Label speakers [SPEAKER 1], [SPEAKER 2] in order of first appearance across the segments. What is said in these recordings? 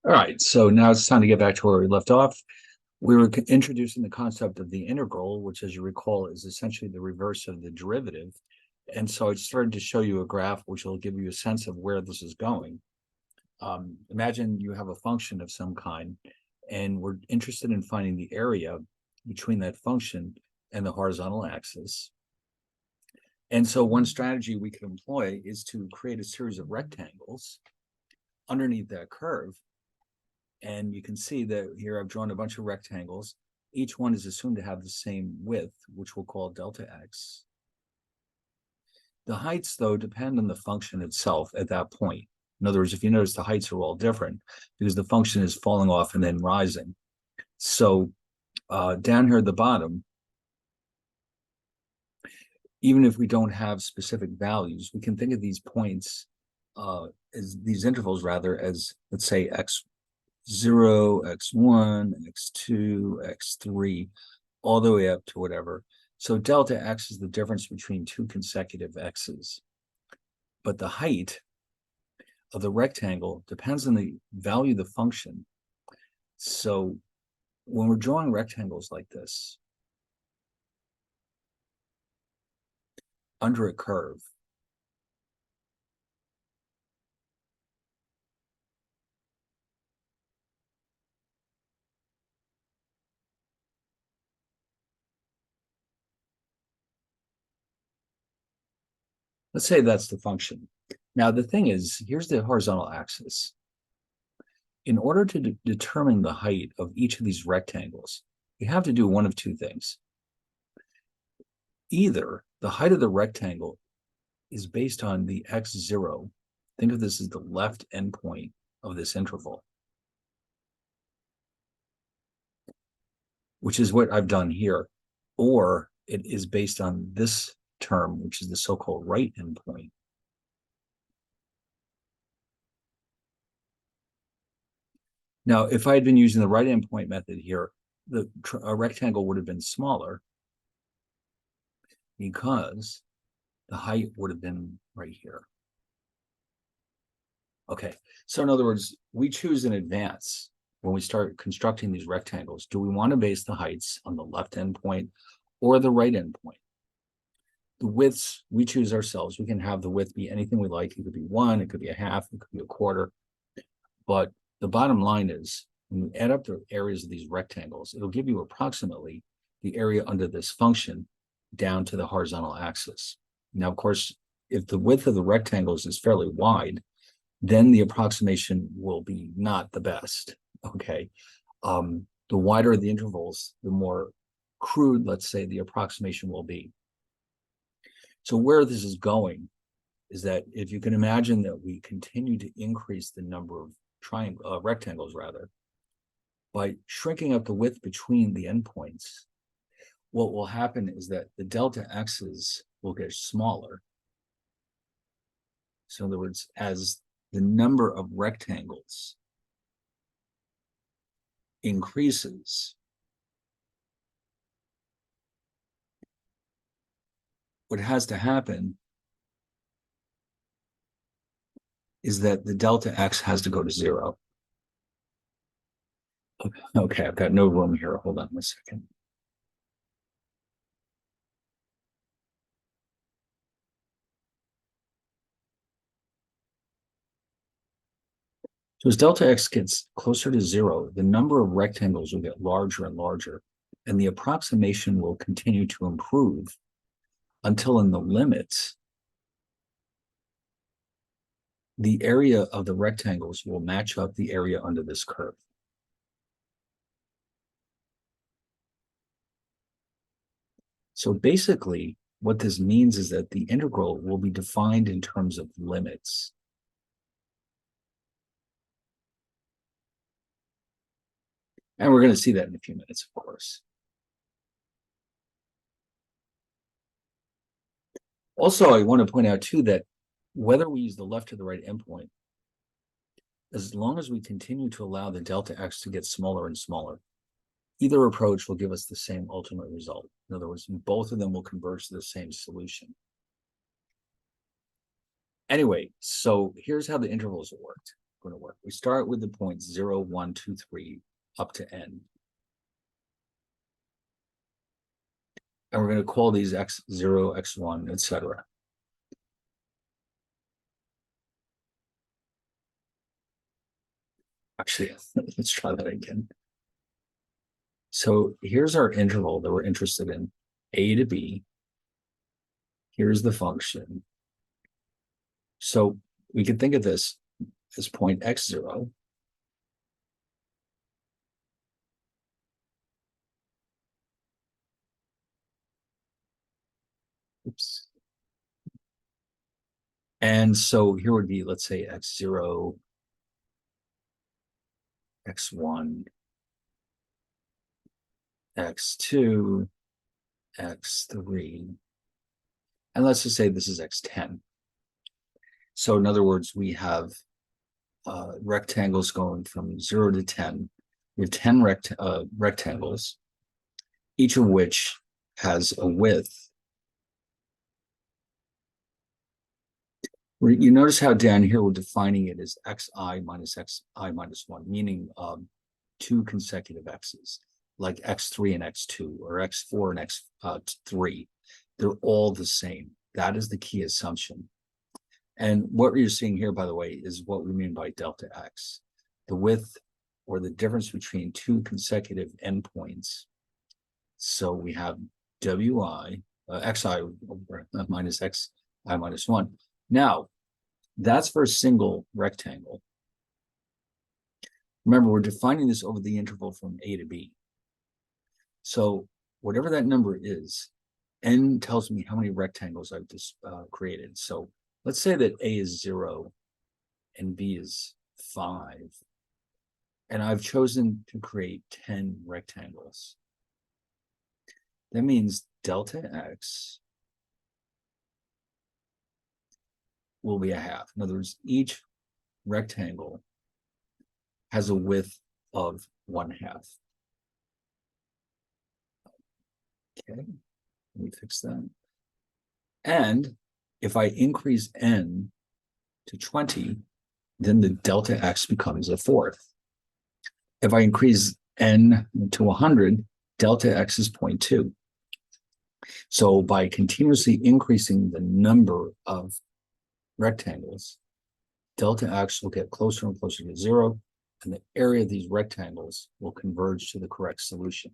[SPEAKER 1] All right, so now it's time to get back to where we left off. We were introducing the concept of the integral, which, as you recall, is essentially the reverse of the derivative. And so I started to show you a graph which will give you a sense of where this is going. Imagine you have a function of some kind, and we're interested in finding the area between that function and the horizontal axis. And so one strategy we could employ is to create a series of rectangles underneath that curve. And you can see that here I've drawn a bunch of rectangles. Each one is assumed to have the same width, which we'll call delta x. The heights, though, depend on the function itself at that point. In other words, if you notice, the heights are all different because the function is falling off and then rising. So down here at the bottom, even if we don't have specific values, we can think of these points as these intervals rather as, let's say, x0, x1, x2, x3, all the way up to whatever. So delta x is the difference between two consecutive x's. But the height of the rectangle depends on the value of the function. So when we're drawing rectangles like this under a curve, let's say that's the function. Now, the thing is, here's the horizontal axis. In order to determine the height of each of these rectangles, we have to do one of two things. Either the height of the rectangle is based on the x0. Think of this as the left endpoint of this interval, which is what I've done here, or it is based on this term, which is the so-called right endpoint. Now, if I had been using the right endpoint method here, a rectangle would have been smaller because the height would have been right here. Okay, so in other words, we choose in advance when we start constructing these rectangles. Do we want to base the heights on the left endpoint or the right endpoint? The widths we choose ourselves. We can have the width be anything we like. It could be 1, it could be a half, it could be a quarter. But the bottom line is, when you add up the areas of these rectangles, it'll give you approximately the area under this function down to the horizontal axis. Now, of course, if the width of the rectangles is fairly wide, then the approximation will be not the best, okay? The wider the intervals, the more crude, let's say, the approximation will be. So where this is going is that if you can imagine that we continue to increase the number of rectangles rather, by shrinking up the width between the endpoints, what will happen is that the delta x's will get smaller. So in other words, as the number of rectangles increases, what has to happen is that the delta x has to go to 0. Okay, I've got no room here. Hold on a second. So as delta x gets closer to 0, the number of rectangles will get larger and larger, and the approximation will continue to improve until in the limits, the area of the rectangles will match up the area under this curve. So basically, what this means is that the integral will be defined in terms of limits. And we're going to see that in a few minutes, of course. Also, I want to point out, too, that whether we use the left or the right endpoint, as long as we continue to allow the delta x to get smaller and smaller, either approach will give us the same ultimate result. In other words, both of them will converge to the same solution. Anyway, so here's how the intervals worked. going to work. We start with the points 0, 1, 2, 3 up to n. And we're going to call these x0, x1, etc. Actually, let's try that again. So here's our interval that we're interested in, a to b. Here's the function. So we can think of this as point x0. Oops. And so here would be, let's say, x0, x1, x2, x3. And let's just say this is x10. So in other words, we have rectangles going from 0 to 10. We have 10 rectangles, each of which has a width. You notice how down here we're defining it as xi minus xi minus 1, meaning 2 consecutive x's, like x3 and x2, or x4 and x3. They're all the same. That is the key assumption. And what you're seeing here, by the way, is what we mean by delta x, the width or the difference between 2 consecutive endpoints. So we have wi, xi minus xi minus 1. Now, that's for a single rectangle. Remember, we're defining this over the interval from a to b. So whatever that number is, n tells me how many rectangles I've just created. So let's say that a is 0 and b is 5. And I've chosen to create 10 rectangles. That means delta x will be a half. In other words, each rectangle has a width of 1/2. Okay, let me fix that. And if I increase n to 20, then the delta x becomes a 4th. If I increase n to 100, delta x is 0.2. So by continuously increasing the number of rectangles, delta x will get closer and closer to 0, and the area of these rectangles will converge to the correct solution.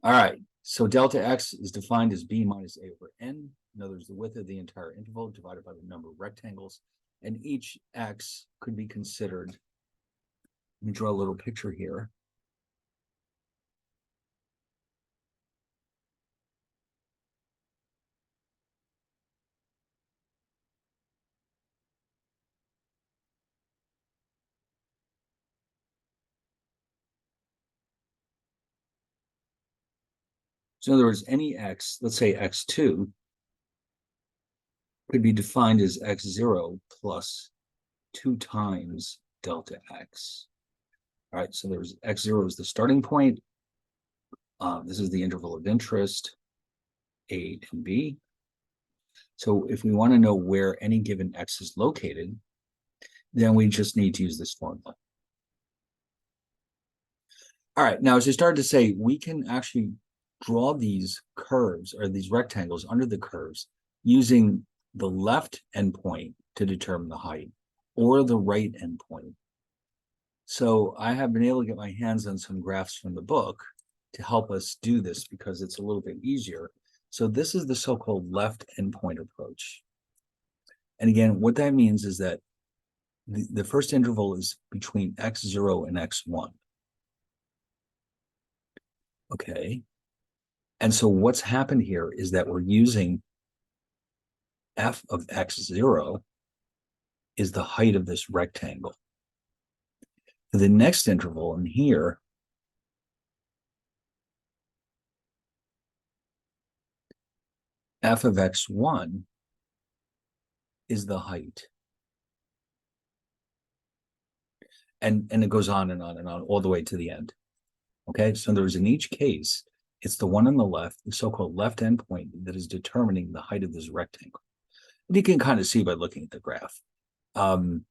[SPEAKER 1] All right, so delta x is defined as b minus a over n. In other words, the width of the entire interval divided by the number of rectangles. And each x could be considered, let me draw a little picture here. So in other words, any x, let's say x2, could be defined as x0 plus 2 times delta x. All right, so there's x0 is the starting point. This is the interval of interest, a and b. So if we want to know where any given x is located, then we just need to use this formula. All right, now as I started to say, we can actually draw these curves or these rectangles under the curves using the left endpoint to determine the height or the right endpoint. So I have been able to get my hands on some graphs from the book to help us do this because it's a little bit easier. So this is the so-called left endpoint approach. And again, what that means is that the first interval is between x0 and x1. Okay. And so what's happened here is that we're using f of x0 is the height of this rectangle. For the next interval in here, f of x1 is the height. And it goes on and on and on all the way to the end. Okay, so there's in each case, it's the one on the left, the so-called left endpoint, that is determining the height of this rectangle. You can kind of see by looking at the graph. Now,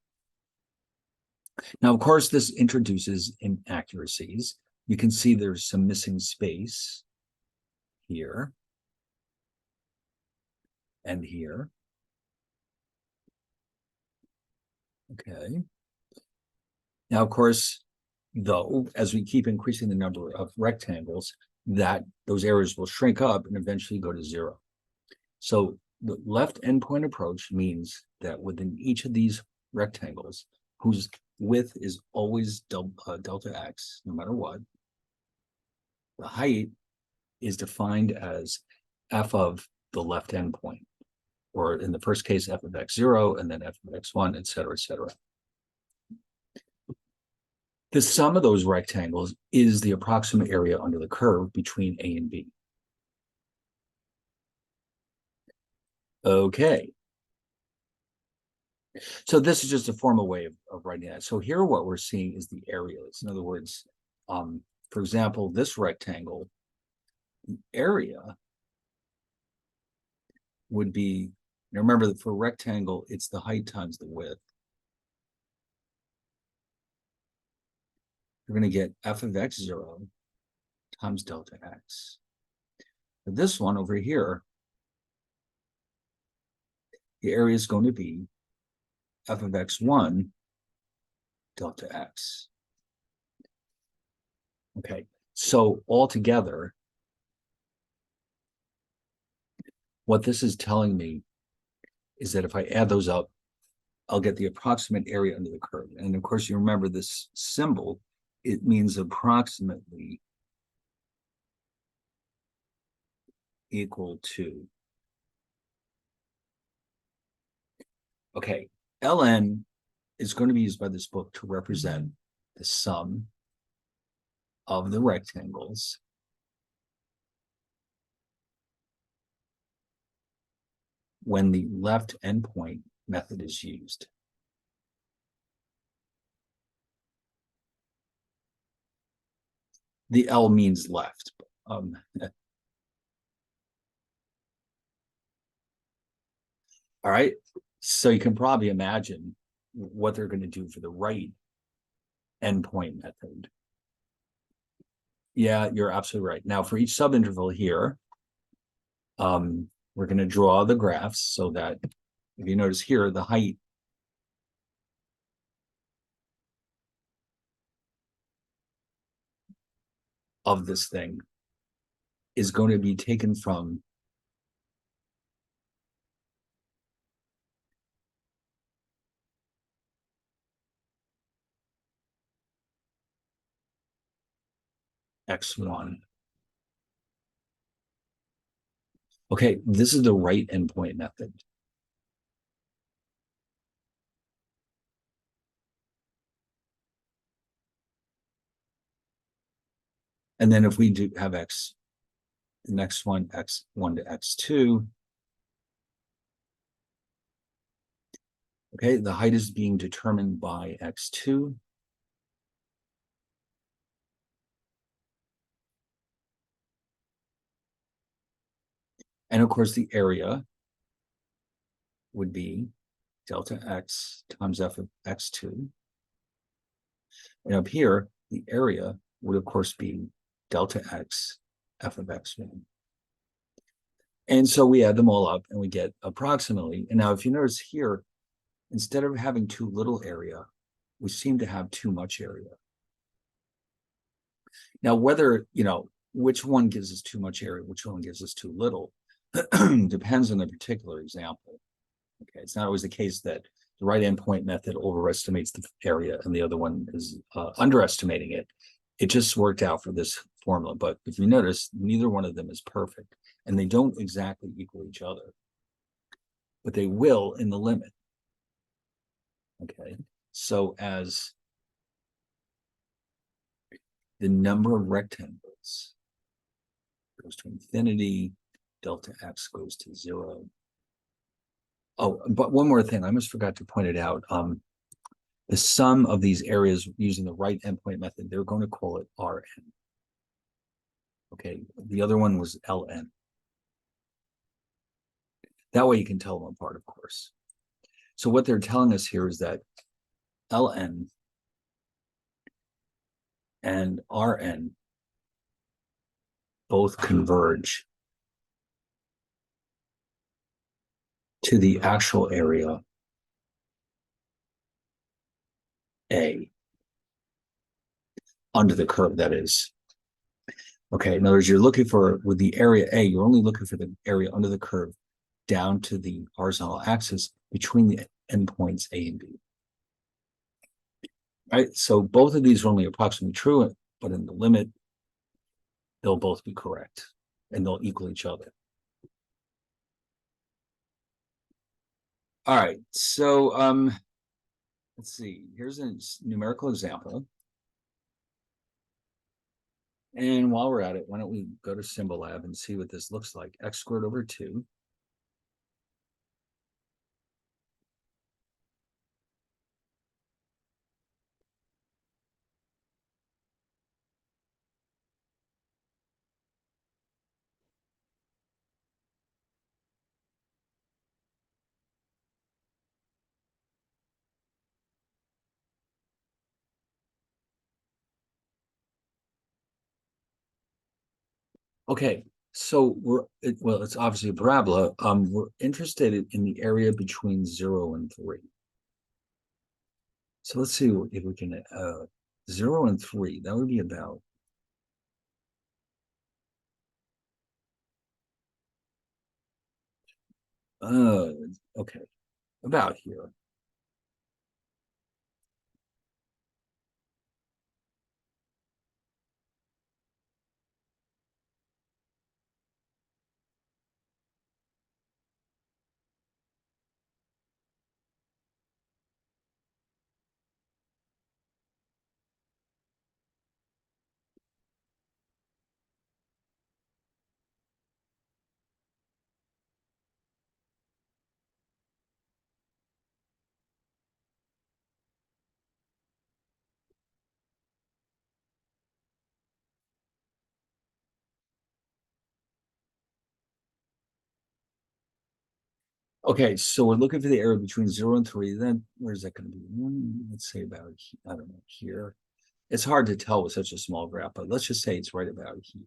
[SPEAKER 1] of course, this introduces inaccuracies. You can see there's some missing space here and here. Okay. Now, of course, though, as we keep increasing the number of rectangles, that those areas will shrink up and eventually go to zero. So the left endpoint approach means that within each of these rectangles, whose width is always delta x, no matter what, the height is defined as f of the left endpoint, or in the first case, f of x0, and then f of x1, et cetera, et cetera. The sum of those rectangles is the approximate area under the curve between A and B. Okay. So this is just a formal way of writing that. So here what we're seeing is the areas. In other words, for example, this rectangle, the area would be, now remember that for a rectangle, it's the height times the width. You're going to get f of x0 times delta x. For this one over here, the area is going to be f of x1 delta x. Okay, so altogether, what this is telling me is that if I add those up, I'll get the approximate area under the curve. And of course, you remember this symbol, it means approximately equal to. Okay, ln is going to be used by this book to represent the sum of the rectangles when the left endpoint method is used. The L means left. All right, so you can probably imagine what they're going to do for the right endpoint method. Yeah, you're absolutely right. Now, for each subinterval here, we're going to draw the graphs so that if you notice here, the height of this thing is going to be taken from x1. Okay, this is the right endpoint method. And then if we do have x, the next one, x1 to x2, okay, the height is being determined by x2. And of course, the area would be delta x times f of x2. And up here, the area would, of course, be delta x f of x1. And so we add them all up and we get approximately. And now if you notice here, instead of having too little area, we seem to have too much area. Now, whether, which one gives us too much area, which one gives us too little, depends on the particular example. Okay, it's not always the case that the right endpoint method overestimates the area and the other one is underestimating it. It just worked out for this formula. But if you notice, neither one of them is perfect and they don't exactly equal each other, but they will in the limit. Okay, so as the number of rectangles goes to infinity, delta x goes to 0. Oh, but one more thing, I almost forgot to point it out. The sum of these areas using the right endpoint method, they're going to call it Rn. Okay, the other one was Ln. That way you can tell them apart, of course. So what they're telling us here is that Ln and Rn both converge to the actual area A under the curve, that is. Okay, in other words, you're looking for, with the area A, you're only looking for the area under the curve down to the horizontal axis between the endpoints A and B. Right, so both of these are only approximately true, but in the limit, they'll both be correct and they'll equal each other. All right, so let's see, here's a numerical example. And while we're at it, why don't we go to Symbolab and see what this looks like? X squared over 2. Okay, so it's obviously a parabola. We're interested in the area between 0 and 3. So let's see if we can 0 and 3. That would be about okay, about here. Okay, so we're looking for the area between 0 and 3. Then where's that going to be? Let's say about, I don't know, here. It's hard to tell with such a small graph, but let's just say it's right about here.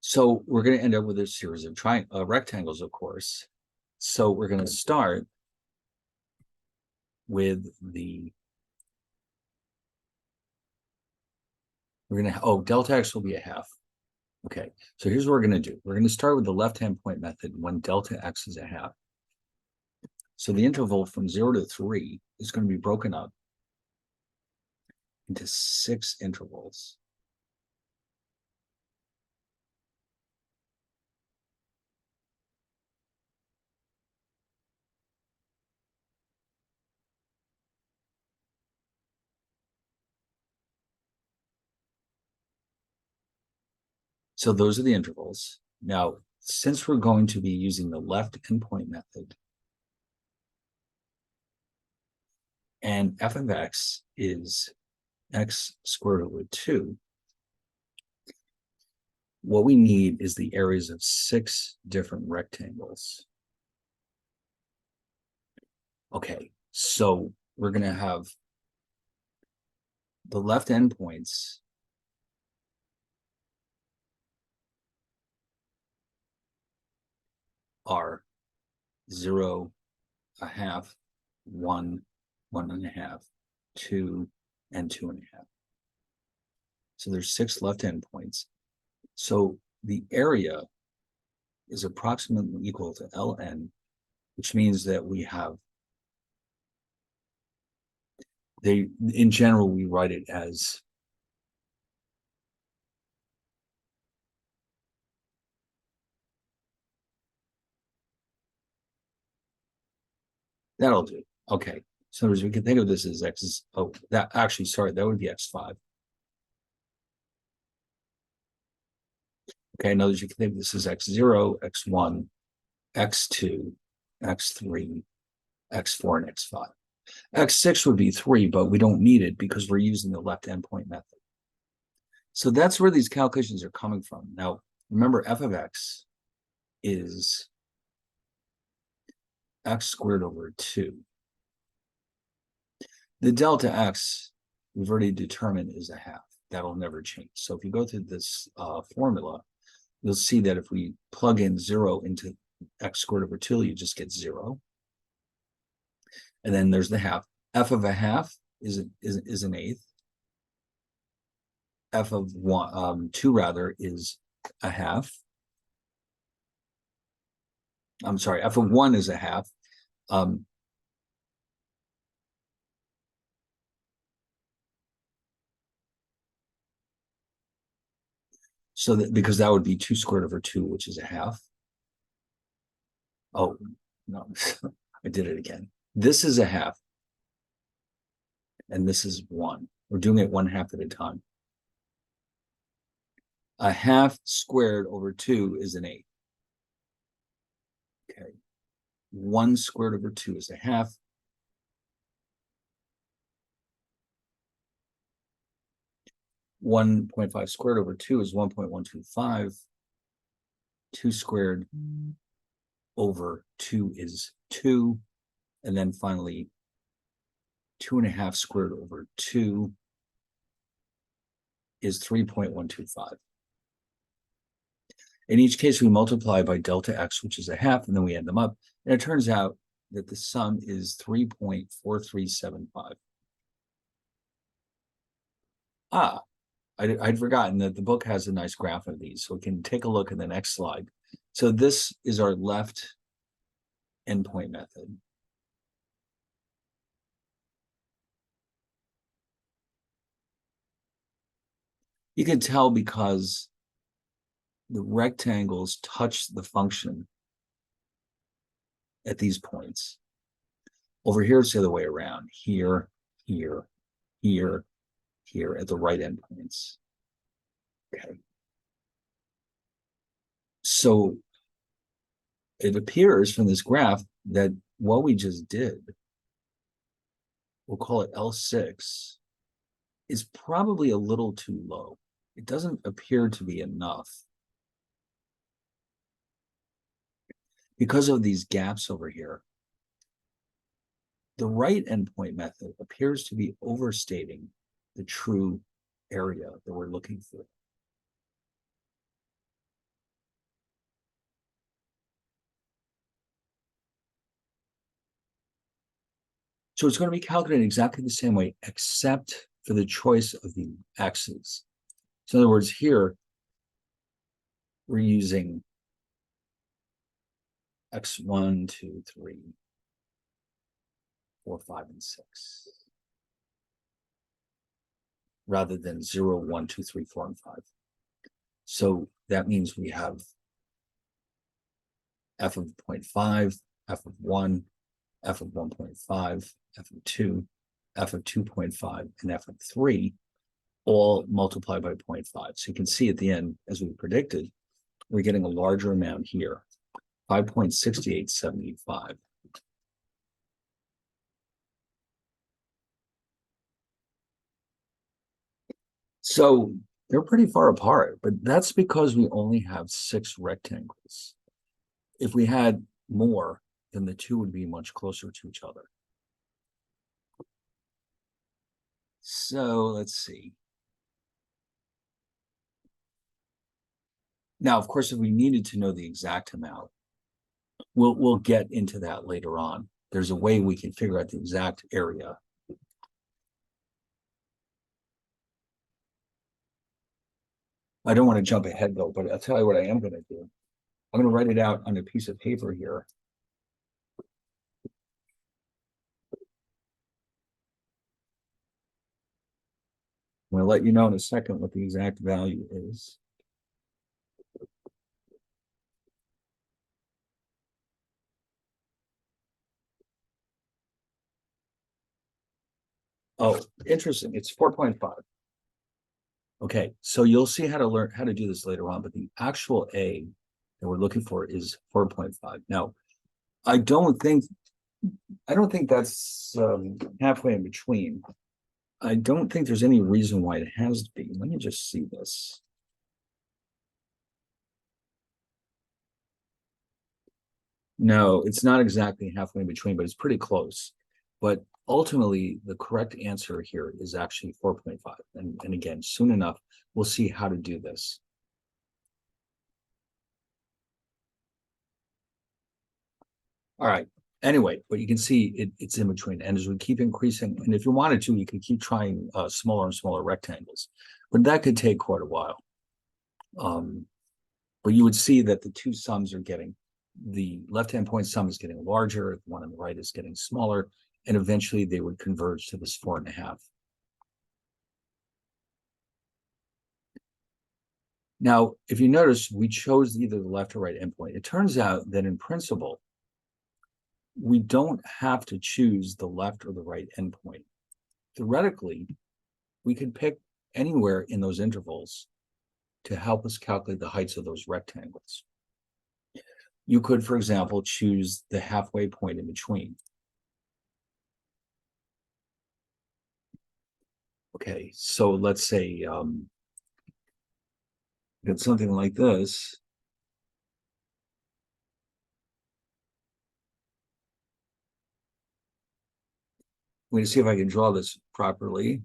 [SPEAKER 1] So we're going to end up with a series of rectangles, of course. So we're going to start with delta x will be a half. Okay, so here's what we're going to do. We're going to start with the left-hand point method when delta x is a half. So the interval from 0 to 3 is going to be broken up into 6 intervals. So those are the intervals. Now, since we're going to be using the left endpoint method, and f of x is x squared over 2, what we need is the areas of 6 different rectangles. Okay, so we're going to have the left endpoints are 0, a half, 1, 1.5, 2, and 2.5. So there's 6 left endpoints. So the area is approximately equal to Ln, which means that we have, in general, we write it as that'll do. Okay. So we can think of this as x is, that would be x5. Okay, in other words, you can think of this as x0, x1, x2, x3, x4, and x5. X6 would be 3, but we don't need it because we're using the left endpoint method. So that's where these calculations are coming from. Now, remember, f of x is x squared over 2. The delta x we've already determined is a half. That'll never change. So if you go through this formula, you'll see that if we plug in 0 into x squared over 2, you just get 0. And then there's the half. F of a half is an eighth. F of 2 rather is a half. I'm sorry, f of 1 is a half. So that because that would be 2 squared over 2, which is a half. Oh, no, I did it again. This is a half. And this is 1. We're doing it 1/2 at a time. A half squared over 2 is an 8. Okay. 1 squared over 2 is a half. One 1.5 squared over 2 is 1.125. 2 squared over 2 is 2. And then finally, 2.5 squared over 2 is 3.125. In each case, we multiply by delta x, which is a half, and then we add them up. And it turns out that the sum is 3.4375. I'd forgotten that the book has a nice graph of these, so we can take a look at the next slide. So this is our left endpoint method. You can tell because the rectangles touch the function at these points. Over here, it's the other way around. Here, here, here, here at the right endpoints. Okay. So it appears from this graph that what we just did, we'll call it L6, is probably a little too low. It doesn't appear to be enough. Because of these gaps over here, the right endpoint method appears to be overstating the true area that we're looking for. So it's going to be calculated exactly the same way, except for the choice of the x's. So in other words, here, we're using x1, 2, 3, 4, 5, and 6, rather than 0, 1, 2, 3, 4, and 5. So that means we have f of 0.5, f of 1, f of 1.5, f of 2, f of 2.5, and f of 3, all multiplied by 0.5. So you can see at the end, as we predicted, we're getting a larger amount here, 5.6875. So they're pretty far apart, but that's because we only have 6 rectangles. If we had more, then the two would be much closer to each other. So let's see. Now, of course, if we needed to know the exact amount, we'll get into that later on. There's a way we can figure out the exact area. I don't want to jump ahead though, but I'll tell you what I am going to do. I'm going to write it out on a piece of paper here. I'm going to let you know in a second what the exact value is. Oh, interesting. It's 4.5. Okay, so you'll see how to learn how to do this later on, but the actual A that we're looking for is 4.5. Now, I don't think that's halfway in between. I don't think there's any reason why it has to be. Let me just see this. No, it's not exactly halfway in between, but it's pretty close. But ultimately, the correct answer here is actually 4.5. And again, soon enough, we'll see how to do this. All right. Anyway, but you can see it's in between. And as we keep increasing, and if you wanted to, you could keep trying smaller and smaller rectangles, but that could take quite a while. But you would see that the two sums are getting, the left-hand point sum is getting larger, the one on the right is getting smaller, and eventually they would converge to this 4.5. Now, if you notice, we chose either the left or right endpoint. It turns out that in principle, we don't have to choose the left or the right endpoint. Theoretically, we could pick anywhere in those intervals to help us calculate the heights of those rectangles. You could, for example, choose the halfway point in between. Okay, so let's say get something like this. I'm going to see if I can draw this properly.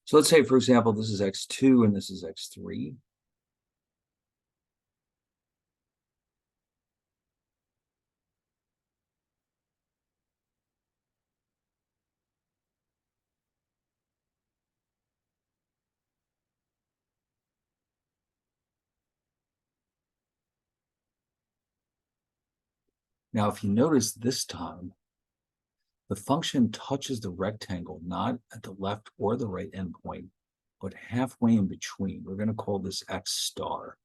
[SPEAKER 1] So let's say, for example, this is x2 and this is x3. Now, if you notice this time, the function touches the rectangle, not at the left or the right endpoint, but halfway in between. We're going to call this x star.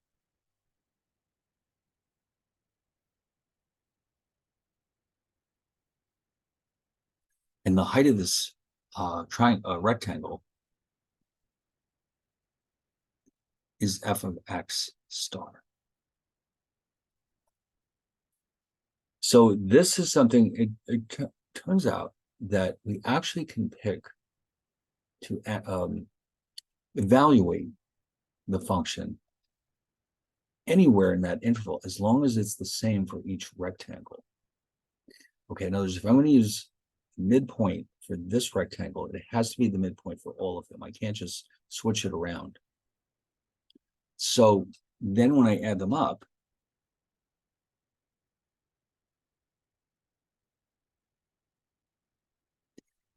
[SPEAKER 1] And the height of this rectangle is f of x star. So this is something, it turns out that we actually can pick to evaluate the function anywhere in that interval, as long as it's the same for each rectangle. Okay, in other words, if I'm going to use midpoint for this rectangle, it has to be the midpoint for all of them. I can't just switch it around. So then when I add them up,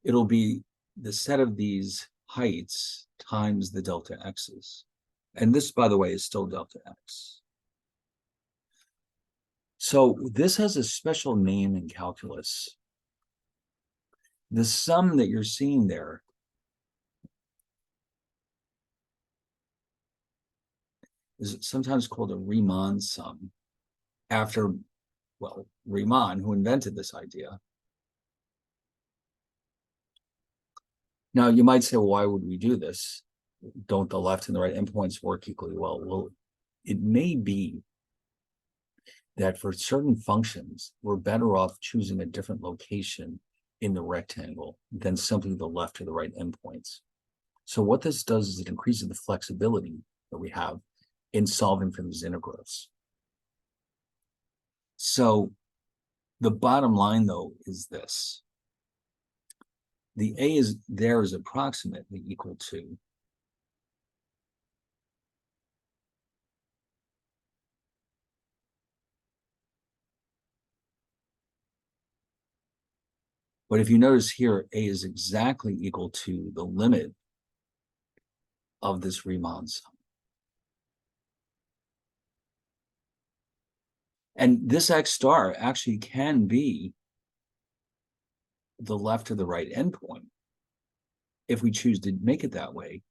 [SPEAKER 1] it'll be the set of these heights times the delta x's. And this, by the way, is still delta x. So this has a special name in calculus. The sum that you're seeing there is sometimes called a Riemann sum, after, well, Riemann, who invented this idea. Now, you might say, well, why would we do this? Don't the left and the right endpoints work equally well? Well, it may be that for certain functions, we're better off choosing a different location in the rectangle than simply the left or the right endpoints. So what this does is it increases the flexibility that we have in solving for these integrals. So the bottom line, though, is this. The A is approximately equal to but if you notice here, A is exactly equal to the limit of this Riemann sum. And this x star actually can be the left or the right endpoint if we choose to make it that way.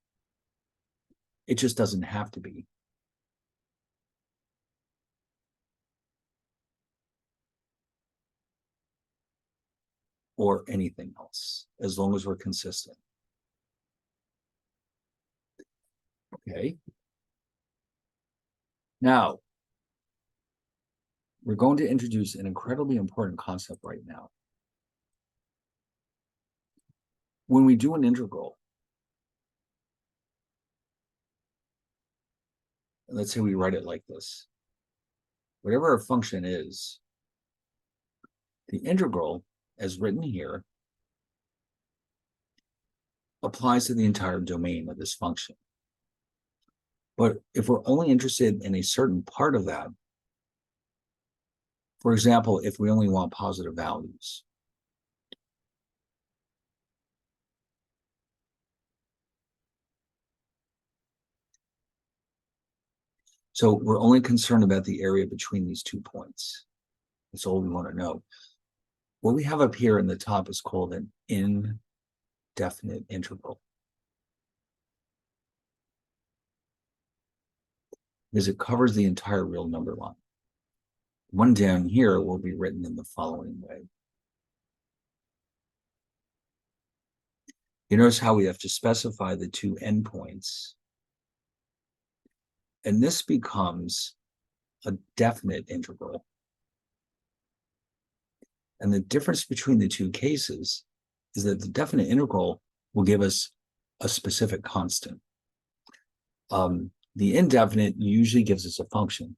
[SPEAKER 1] It just doesn't have to be. or anything else, as long as we're consistent. Okay. Now, we're going to introduce an incredibly important concept right now. When we do an integral, let's say we write it like this. Whatever our function is, the integral, as written here, applies to the entire domain of this function. But if we're only interested in a certain part of that, for example, if we only want positive values, so we're only concerned about the area between these 2 points. That's all we want to know. What we have up here in the top is called an indefinite integral, because it covers the entire real number line. One down here will be written in the following way. You notice how we have to specify the 2 endpoints. And this becomes a definite integral. And the difference between the 2 cases is that the definite integral will give us a specific constant. The indefinite usually gives us a function.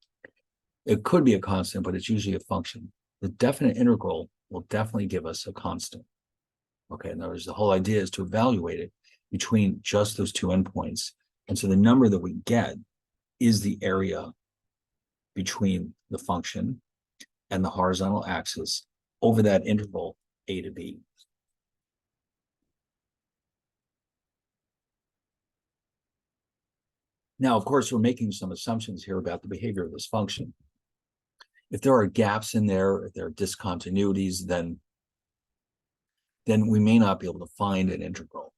[SPEAKER 1] It could be a constant, but it's usually a function. The definite integral will definitely give us a constant. Okay, in other words, the whole idea is to evaluate it between just those 2 endpoints. And so the number that we get is the area between the function and the horizontal axis over that interval a to b. Now, of course, we're making some assumptions here about the behavior of this function. If there are gaps in there, if there are discontinuities, then we may not be able to find an integral.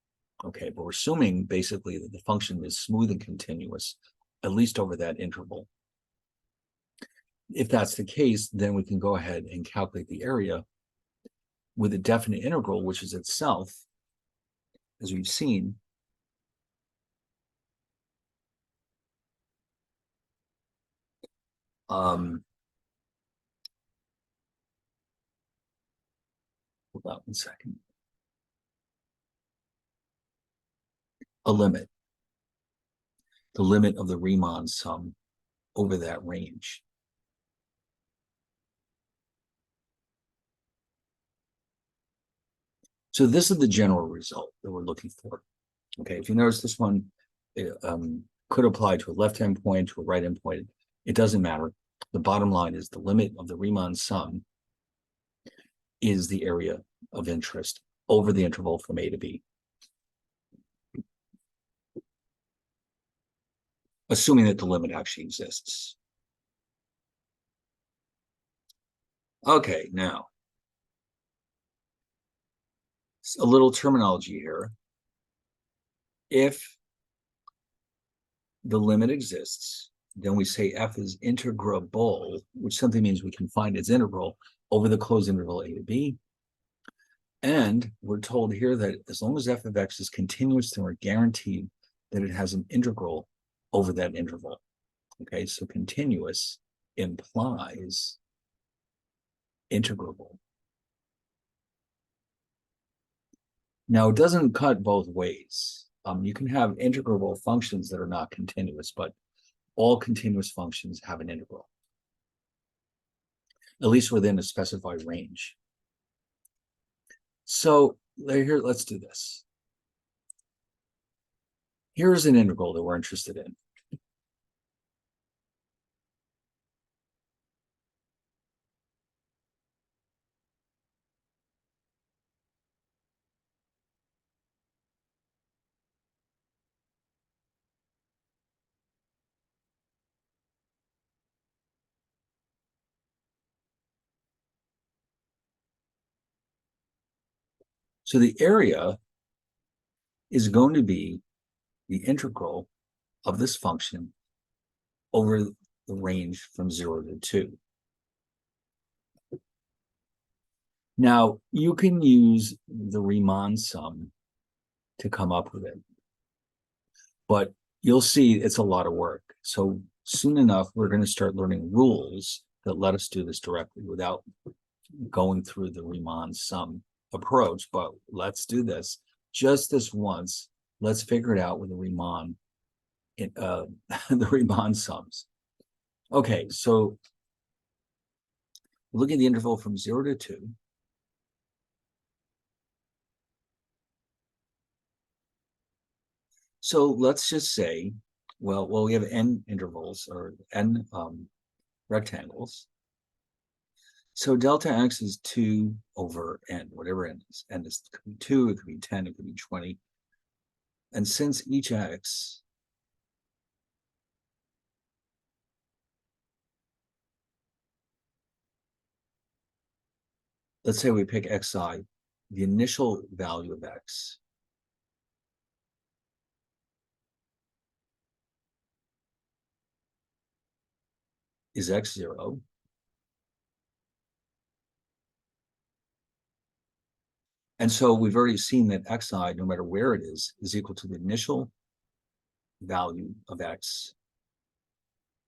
[SPEAKER 1] Okay, but we're assuming basically that the function is smooth and continuous, at least over that interval. If that's the case, then we can go ahead and calculate the area with a definite integral, which is itself, as we've seen, hold on 1 second. A limit. The limit of the Riemann sum over that range. So this is the general result that we're looking for. Okay, if you notice this one could apply to a left-hand point, to a right-hand point. It doesn't matter. The bottom line is the limit of the Riemann sum is the area of interest over the interval from A to B. Assuming that the limit actually exists. Okay, now, a little terminology here. If the limit exists, then we say f is integrable, which simply means we can find its integral over the closed interval a to b. And we're told here that as long as f of x is continuous, then we're guaranteed that it has an integral over that interval. Okay, so continuous implies integrable. Now, it doesn't cut both ways. You can have integrable functions that are not continuous, but all continuous functions have an integral, at least within a specified range. So here, let's do this. Here's an integral that we're interested in. So the area is going to be the integral of this function over the range from 0 to 2. Now, you can use the Riemann sum to come up with it, but you'll see it's a lot of work. So soon enough, we're going to start learning rules that let us do this directly without going through the Riemann sum approach. But let's do this just this once. Let's figure it out with the Riemann, the Riemann sums. Okay, so look at the interval from 0 to 2. So let's just say, well, we have n intervals or n rectangles. So delta x is 2 over n, whatever n is. N is, could be 2, it could be 10, it could be 20. And since each x let's say we pick xi, the initial value of x is x0. And so we've already seen that xi, no matter where it is equal to the initial value of x.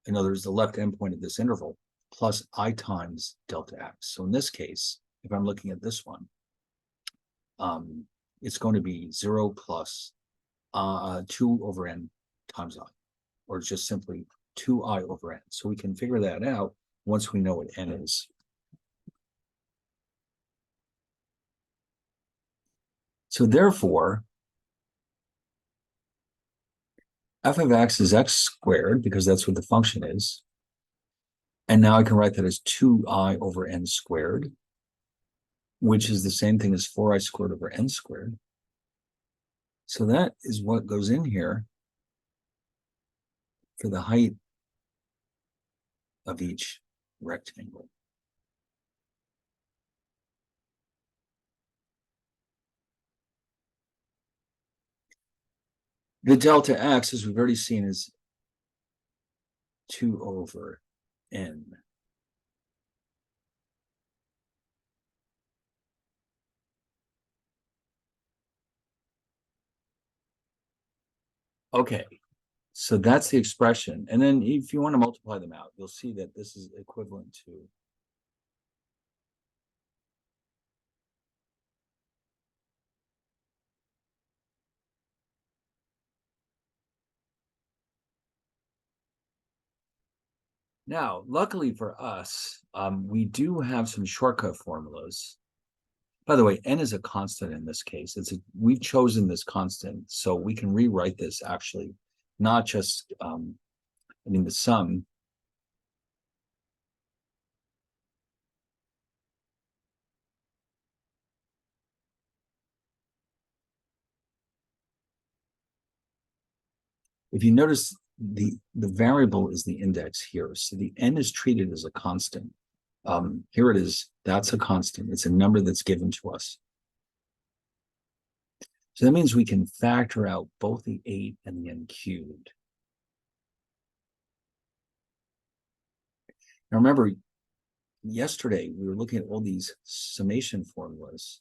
[SPEAKER 1] In other words, the left endpoint of this interval plus I times delta x. So in this case, if I'm looking at this one, it's going to be 0 plus 2 over n times I, or just simply 2i over n. So we can figure that out once we know what n is. So therefore, f of x is x squared, because that's what the function is. And now I can write that as 2i over n squared, which is the same thing as 4i squared over n squared. So that is what goes in here for the height of each rectangle. The delta x, as we've already seen, is 2 over n. Okay, so that's the expression. And then if you want to multiply them out, you'll see that this is equivalent to now, luckily for us, we do have some shortcut formulas. By the way, n is a constant in this case. We've chosen this constant, so we can rewrite this actually, not just, the sum. If you notice, the variable is the index here, so the n is treated as a constant. Here it is. That's a constant. It's a number that's given to us. So that means we can factor out both the 8 and the n cubed. Now remember, yesterday we were looking at all these summation formulas.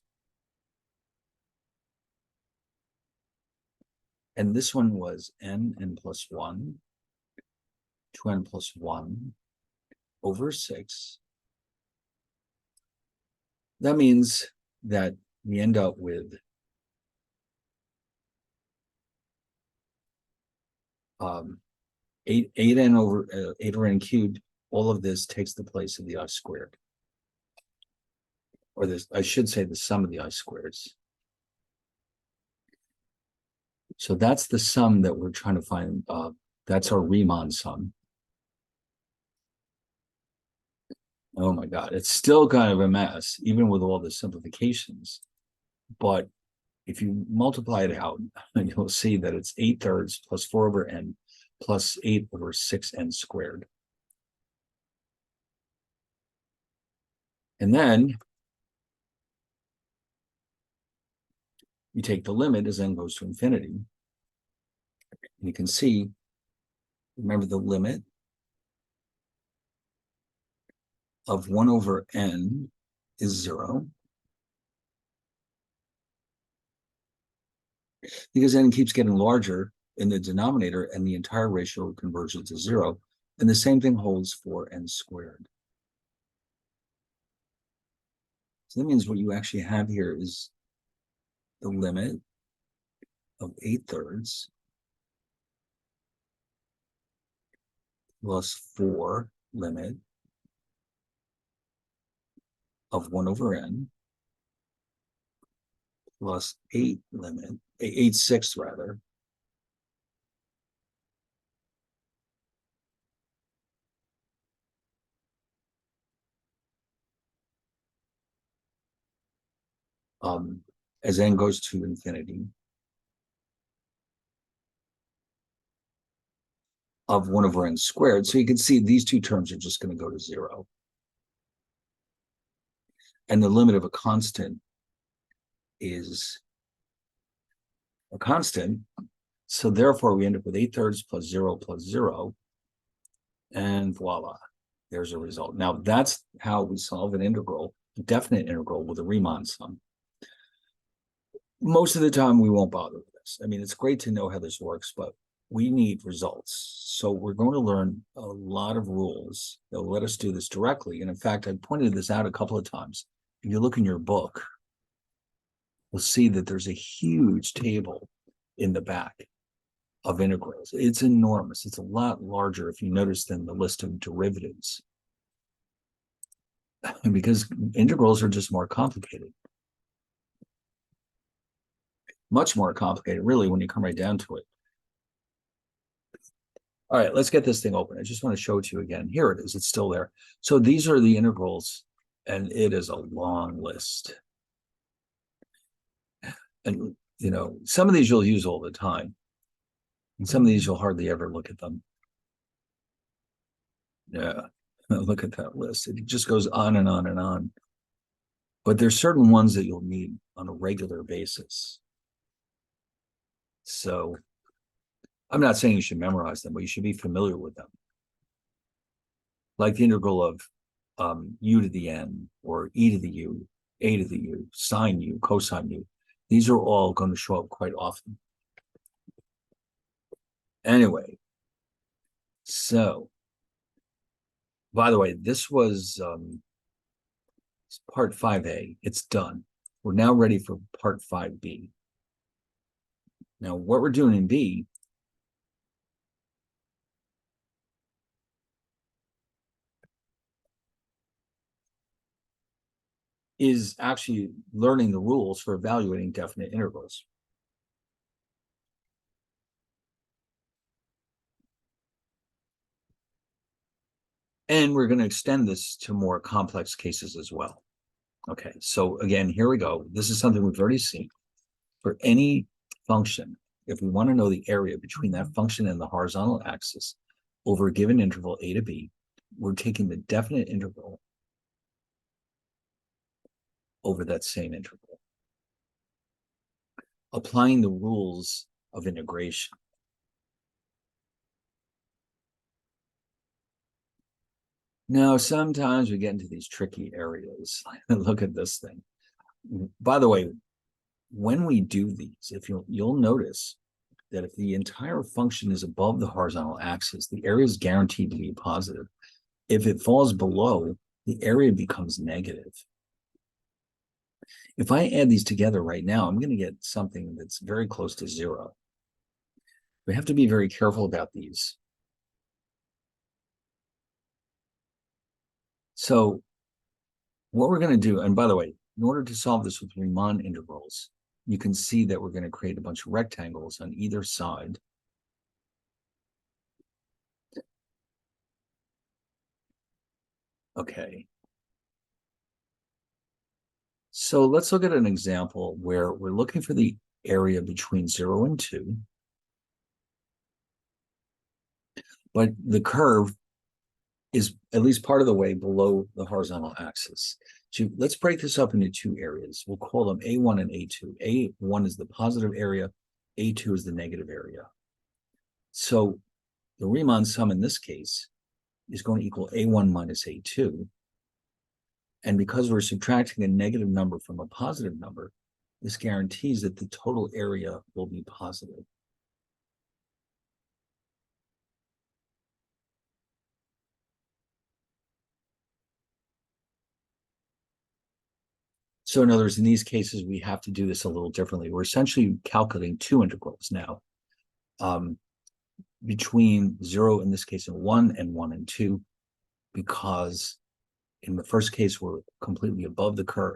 [SPEAKER 1] And this one was n plus 1, 2n plus 1 over 6. That means that we end up with 8n over 8 over n cubed. All of this takes the place of the I squared. Or this, I should say, the sum of the I squareds. So that's the sum that we're trying to find. That's our Riemann sum. Oh my God, it's still kind of a mess, even with all the simplifications. But if you multiply it out, you'll see that it's 8/3 plus 4 over n plus 8 over 6n squared. And then you take the limit as n goes to infinity. And you can see, remember, the limit of 1 over n is 0. because then it keeps getting larger in the denominator and the entire ratio converges to zero. And the same thing holds for n squared. So that means what you actually have here is the limit of 8/3 plus 4 limit of 1 over n plus 8 limit, 8/6 rather, as n goes to infinity of 1 over n squared. So you can see these two terms are just going to go to 0. And the limit of a constant is a constant. So therefore, we end up with 8/3 plus 0 plus 0. And voila, there's a result. Now, that's how we solve an integral, a definite integral with a Riemann sum. Most of the time, we won't bother with this. I mean, it's great to know how this works, but we need results. So we're going to learn a lot of rules that will let us do this directly. And in fact, I pointed this out a couple of times. If you look in your book, you'll see that there's a huge table in the back of integrals. It's enormous. It's a lot larger, if you notice, than the list of derivatives. Because integrals are just more complicated. Much more complicated, really, when you come right down to it. All right, let's get this thing open. I just want to show it to you again. Here it is. It's still there. So these are the integrals, and it is a long list. And, you know, some of these you'll use all the time. And some of these you'll hardly ever look at them. Yeah, look at that list. It just goes on and on and on. But there's certain ones that you'll need on a regular basis. So I'm not saying you should memorize them, but you should be familiar with them. Like the integral of u to the n, or e to the u, a to the u, sine u, cosine u. These are all going to show up quite often. Anyway, so, by the way, this was part 5A. It's done. We're now ready for part 5B. Now, what we're doing in B is actually learning the rules for evaluating definite integrals. And we're going to extend this to more complex cases as well. Okay, so again, here we go. This is something we've already seen. For any function, if we want to know the area between that function and the horizontal axis over a given interval a to b, we're taking the definite integral over that same interval, applying the rules of integration. Now, sometimes we get into these tricky areas. Look at this thing. By the way, when we do these, if you'll notice that if the entire function is above the horizontal axis, the area is guaranteed to be positive. If it falls below, the area becomes negative. If I add these together right now, I'm going to get something that's very close to 0. We have to be very careful about these. So what we're going to do, and by the way, in order to solve this with Riemann integrals, you can see that we're going to create a bunch of rectangles on either side. Okay. So let's look at an example where we're looking for the area between 0 and 2. But the curve is at least part of the way below the horizontal axis. So let's break this up into two areas. We'll call them A1 and A2. A1 is the positive area. A2 is the negative area. So the Riemann sum in this case is going to equal A1 minus A2. And because we're subtracting a negative number from a positive number, this guarantees that the total area will be positive. So in other words, in these cases, we have to do this a little differently. We're essentially calculating two integrals now, between 0, in this case, and 1 and 2, because in the first case, we're completely above the curve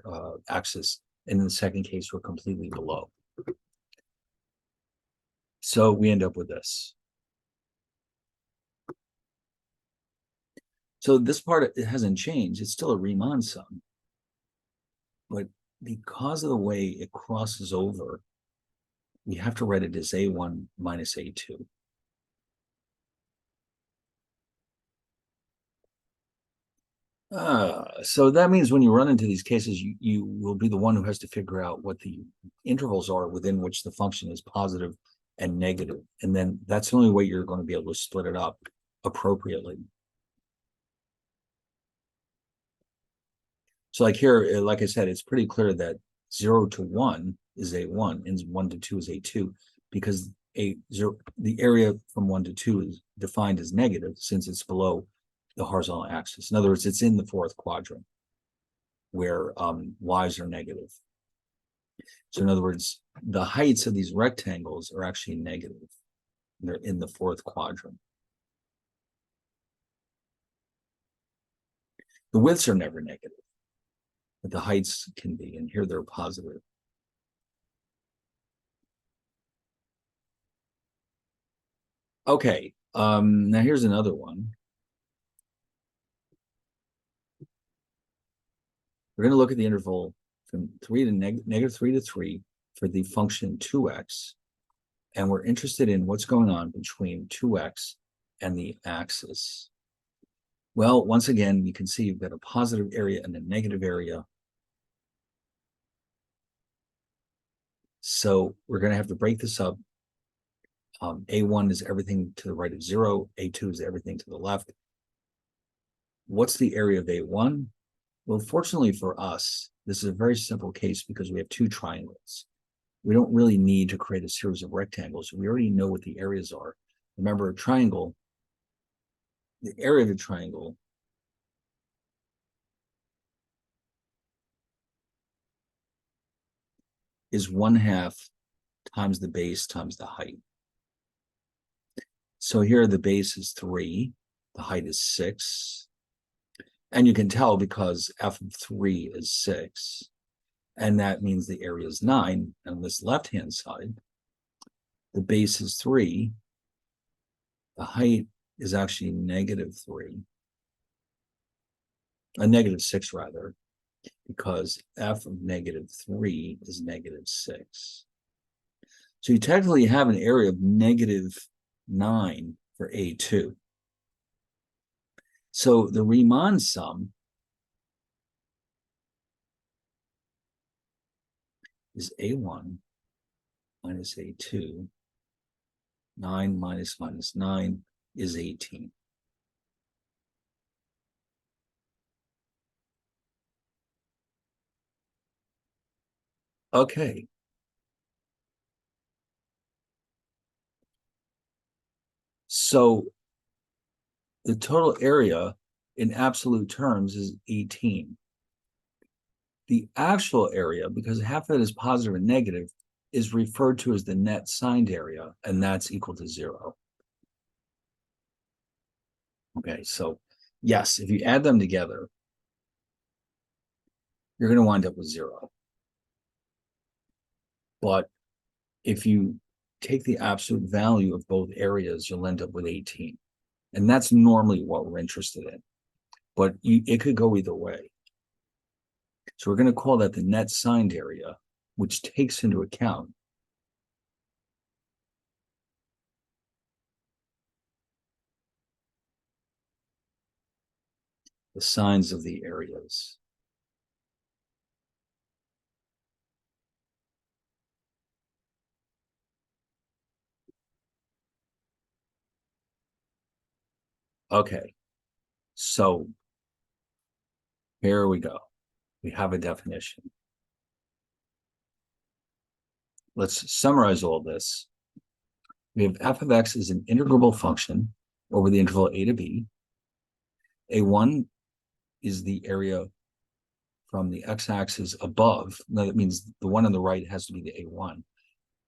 [SPEAKER 1] axis, and in the second case, we're completely below. So we end up with this. So this part, it hasn't changed. It's still a Riemann sum. But because of the way it crosses over, we have to write it as A1 minus A2. So that means when you run into these cases, you will be the one who has to figure out what the intervals are within which the function is positive and negative. And then that's the only way you're going to be able to split it up appropriately. So like here, like I said, it's pretty clear that 0 to 1 is A1 and 1 to 2 is A2, because the area from 1 to 2 is defined as negative since it's below the horizontal axis. In other words, it's in the fourth quadrant where y's are negative. So in other words, the heights of these rectangles are actually negative. They're in the fourth quadrant. The widths are never negative, but the heights can be, and here they're positive. Okay, now here's another one. We're going to look at the interval from 3 to negative 3 to 3 for the function 2x. And we're interested in what's going on between 2x and the axis. Well, once again, you can see you've got a positive area and a negative area. So we're going to have to break this up. A1 is everything to the right of 0. A2 is everything to the left. What's the area of A1? Well, fortunately for us, this is a very simple case because we have two triangles. We don't really need to create a series of rectangles. We already know what the areas are. Remember, a triangle, the area of a triangle is 1/2 times the base times the height. So here the base is 3, the height is 6. And you can tell because f of 3 is 6. And that means the area is 9. And on this left-hand side, the base is 3. The height is actually negative 3. A negative 6, rather, because f of negative 3 is negative 6. So you technically have an area of negative 9 for A2. So the Riemann sum is A1 minus A2. 9 minus 9 is 18. Okay. So the total area in absolute terms is 18. The actual area, because half of it is positive and negative, is referred to as the net signed area, and that's equal to 0. Okay, so yes, if you add them together, you're going to wind up with 0. But if you take the absolute value of both areas, you'll end up with 18. And that's normally what we're interested in. But it could go either way. So we're going to call that the net signed area, which takes into account the signs of the areas. Okay, so here we go. We have a definition. let's summarize all this. We have f of x is an integrable function over the interval a to b. A1 is the area from the x-axis above. Now, that means the one on the right has to be the A1.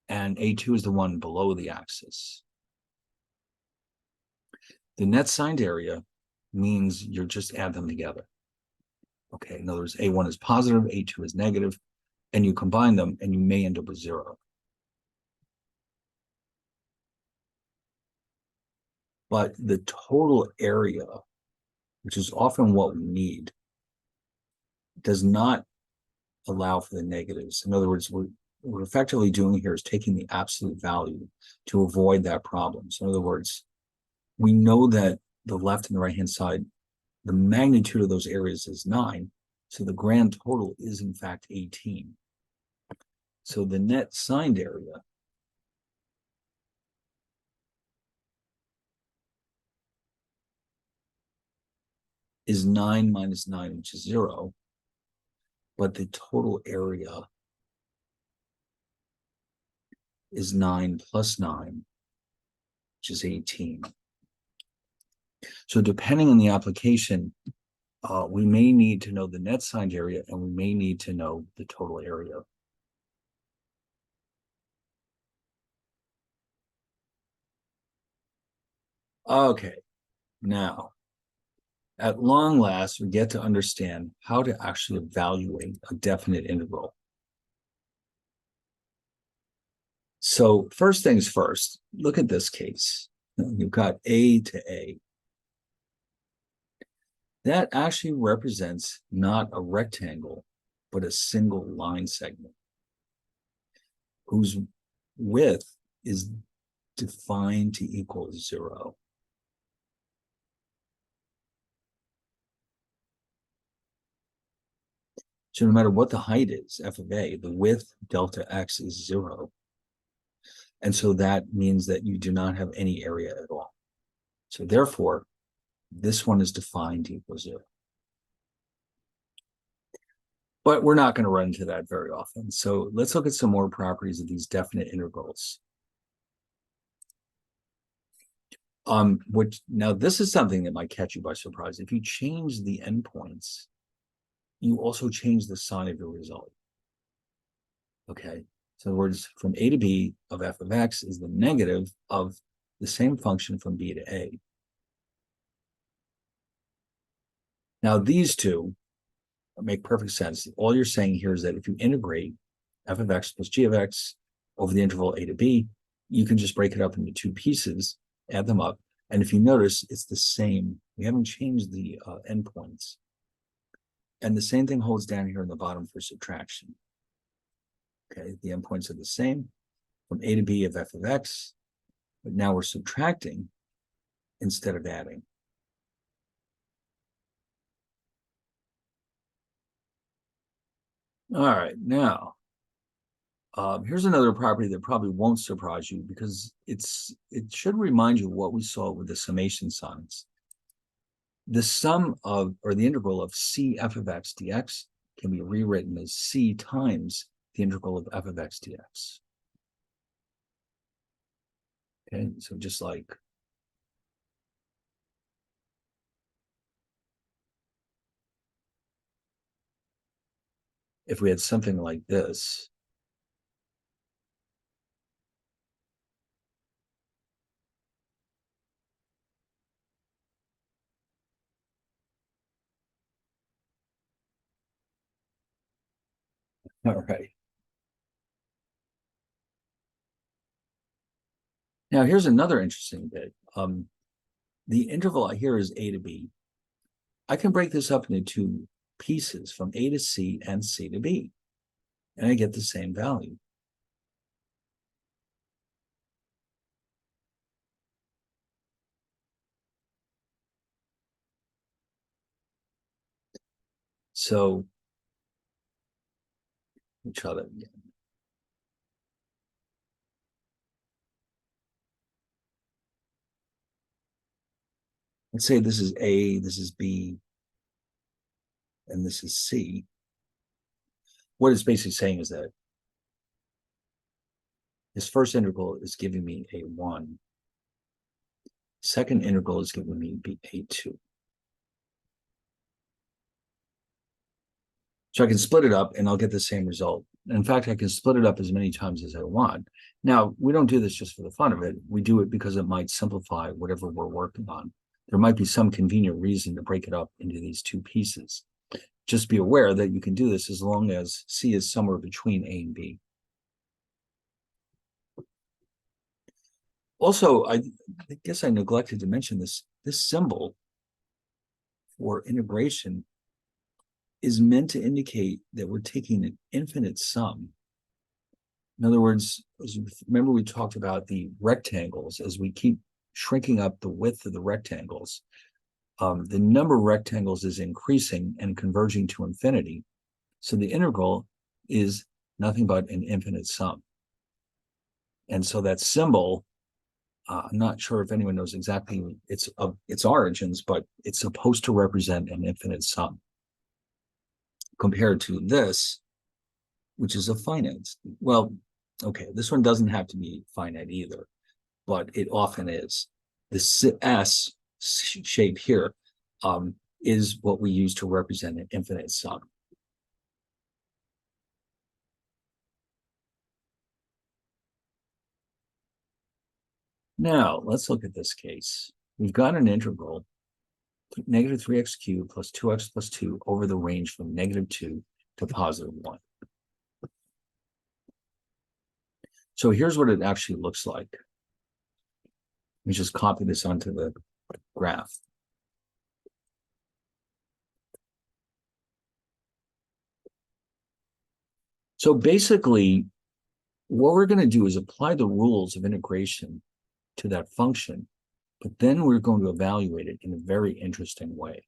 [SPEAKER 1] And A2 is the one below the axis. The net signed area means you just add them together. Okay, in other words, A1 is positive, A2 is negative, and you combine them and you may end up with 0. But the total area, which is often what we need, does not allow for the negatives. In other words, what we're effectively doing here is taking the absolute value to avoid that problem. So in other words, we know that the left and the right-hand side, the magnitude of those areas is 9. So the grand total is in fact 18. So the net signed area is 9 minus 9, which is 0. But the total area is 9 plus 9, which is 18. So depending on the application, we may need to know the net signed area and we may need to know the total area. Okay, now, at long last, we get to understand how to actually evaluate a definite integral. So first things first, look at this case. You've got a to a. That actually represents not a rectangle, but a single line segment whose width is defined to equal 0. So no matter what the height is, f of a, the width delta x is 0. And so that means that you do not have any area at all. So therefore, this one is defined to equal 0. But we're not going to run into that very often. So let's look at some more properties of these definite integrals. Now this is something that might catch you by surprise. If you change the endpoints, you also change the sign of your result. Okay, so in other words, from a to b of f of x is the negative of the same function from b to a. Now these two make perfect sense. All you're saying here is that if you integrate f of x plus g of x over the interval a to b, you can just break it up into two pieces, add them up, and if you notice, it's the same. We haven't changed the endpoints. And the same thing holds down here in the bottom for subtraction. Okay, the endpoints are the same from a to b of f of x, but now we're subtracting instead of adding. All right, now, here's another property that probably won't surprise you because it should remind you of what we saw with the summation signs. The sum of, or the integral of c f of x dx can be rewritten as c times the integral of f of x dx. Okay, so just like if we had something like this, all right. Now here's another interesting bit. The interval here is a to b. I can break this up into two pieces from a to c and c to b, and I get the same value. So let me try that again. Let's say this is A, this is B, and this is C. What it's basically saying is that This first integral is giving me a 1. Second integral is giving me a 2. So I can split it up and I'll get the same result. In fact, I can split it up as many times as I want. Now, we don't do this just for the fun of it. We do it because it might simplify whatever we're working on. There might be some convenient reason to break it up into these two pieces. Just be aware that you can do this as long as C is somewhere between A and B. Also, I guess I neglected to mention this. This symbol for integration is meant to indicate that we're taking an infinite sum. In other words, remember we talked about the rectangles. As we keep shrinking up the width of the rectangles, the number of rectangles is increasing and converging to infinity. So the integral is nothing but an infinite sum. And so that symbol, I'm not sure if anyone knows exactly its origins, but it's supposed to represent an infinite sum. Compared to this, which is a finite. Well, okay, this one doesn't have to be finite either, but it often is. The S shape here is what we use to represent an infinite sum. Now, let's look at this case. We've got an integral, negative 3x cubed plus 2x plus 2 over the range from negative 2 to positive 1. So here's what it actually looks like. Let me just copy this onto the graph. So basically, what we're going to do is apply the rules of integration to that function, but then we're going to evaluate it in a very interesting way.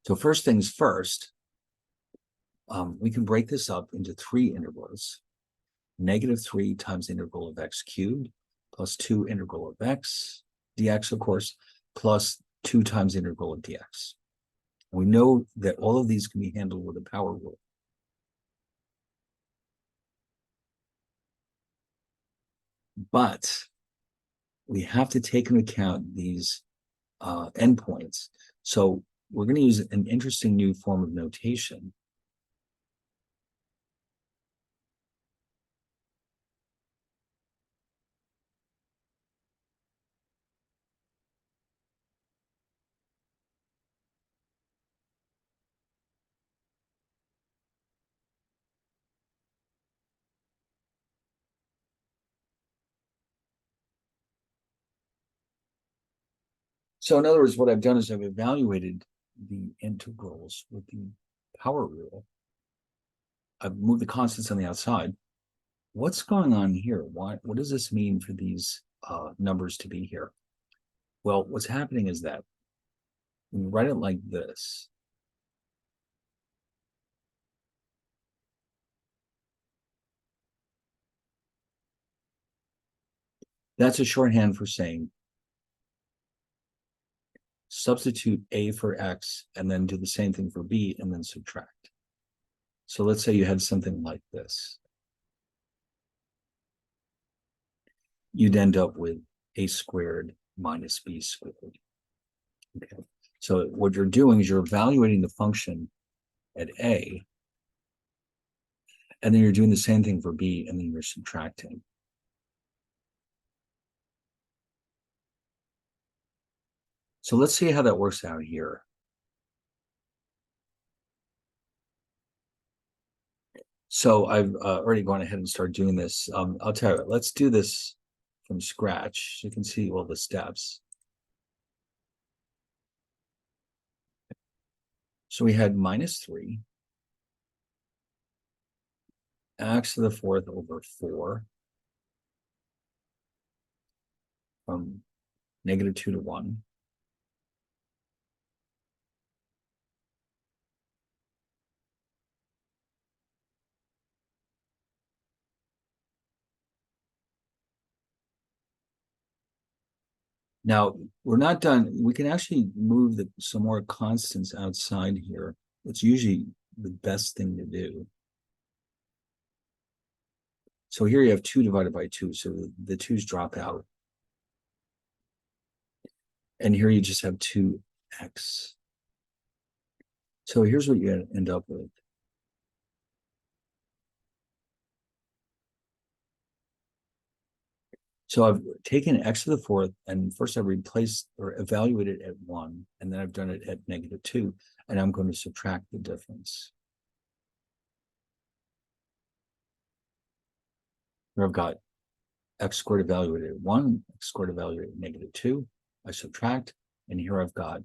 [SPEAKER 1] So first things first, we can break this up into 3 intervals. Negative 3 times the integral of x cubed plus 2 integral of x dx, of course, plus 2 times the integral of dx. We know that all of these can be handled with a power rule. But we have to take into account these endpoints. So we're going to use an interesting new form of notation. So in other words, what I've done is I've evaluated the integrals with the power rule. I've moved the constants on the outside. What's going on here? What does this mean for these numbers to be here? Well, what's happening is that when you write it like this, that's a shorthand for saying substitute A for X and then do the same thing for B and then subtract. So let's say you had something like this. You'd end up with A squared minus B squared. Okay. So what you're doing is you're evaluating the function at A, and then you're doing the same thing for B, and then you're subtracting. So let's see how that works out here. So I've already gone ahead and started doing this. I'll tell you, let's do this from scratch. You can see all the steps. So we had minus 3, x to the 4th over 4 from negative 2 to 1. Now, we're not done. We can actually move some more constants outside here. It's usually the best thing to do. So here you have 2 divided by 2, so the 2's drop out. And here you just have 2x. So here's what you end up with. So I've taken x to the fourth, and first I replaced or evaluated it at 1, and then I've done it at -2, and I'm going to subtract the difference. Here I've got x squared evaluated at 1, x squared evaluated at -2. I subtract, and here I've got,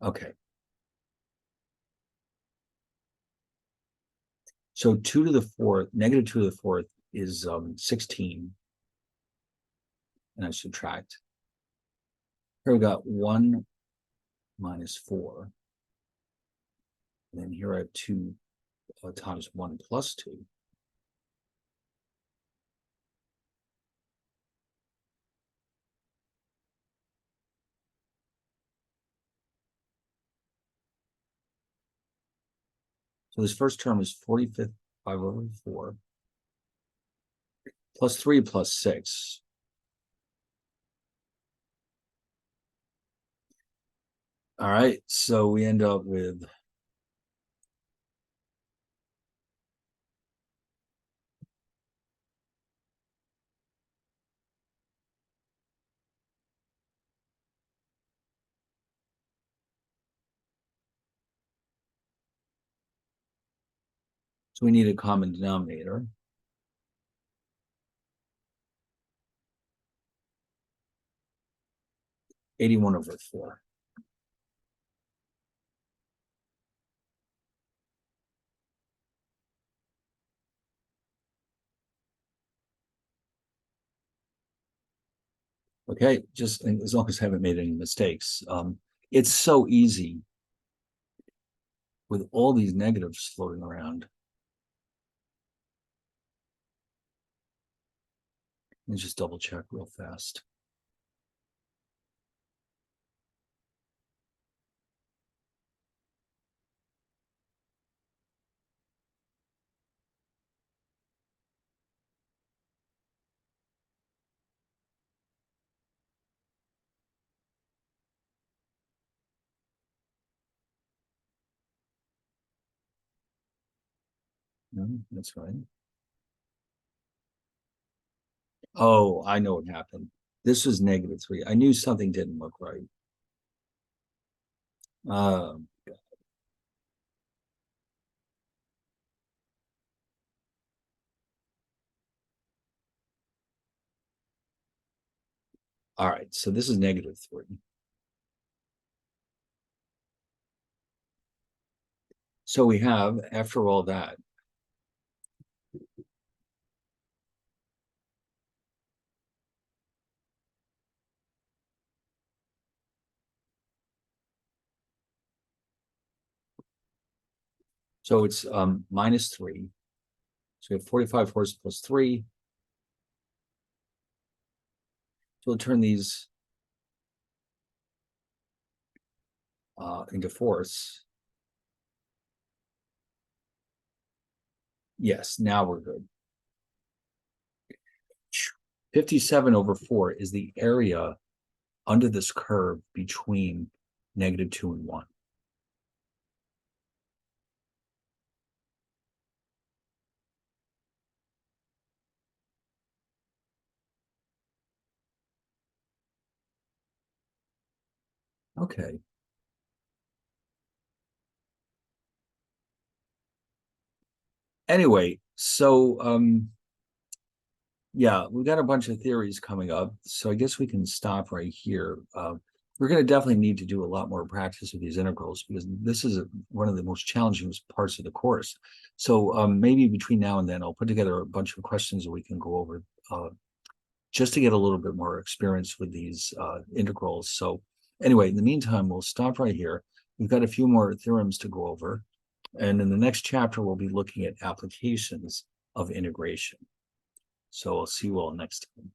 [SPEAKER 1] okay. So 2 to the fourth, -2 to the fourth is 16, and I subtract. Here we got 1 minus 4. And then here I have 2 times 1 plus 2. So this first term is 45 over 4 plus 3 plus 6. All right, so we end up with so we need a common denominator. (81 over 4). Okay, just as long as I haven't made any mistakes. It's so easy with all these negatives floating around. Let me just double check real fast. No, that's right. Oh, I know what happened. This was -3. I knew something didn't look right. All right, so this is -3. So we have, after all that, so it's -3. So we have 45 fourths plus 3. So we'll turn these into fourths. Yes, now we're good. 57 over 4 is the area under this curve between -2 and 1. Okay. Anyway, so yeah, we've got a bunch of theories coming up, so I guess we can stop right here. We're going to definitely need to do a lot more practice with these integrals because this is one of the most challenging parts of the course. So maybe between now and then, I'll put together a bunch of questions that we can go over just to get a little bit more experience with these integrals. So anyway, in the meantime, we'll stop right here. We've got a few more theorems to go over. And in the next chapter, we'll be looking at applications of integration. So I'll see you all next time.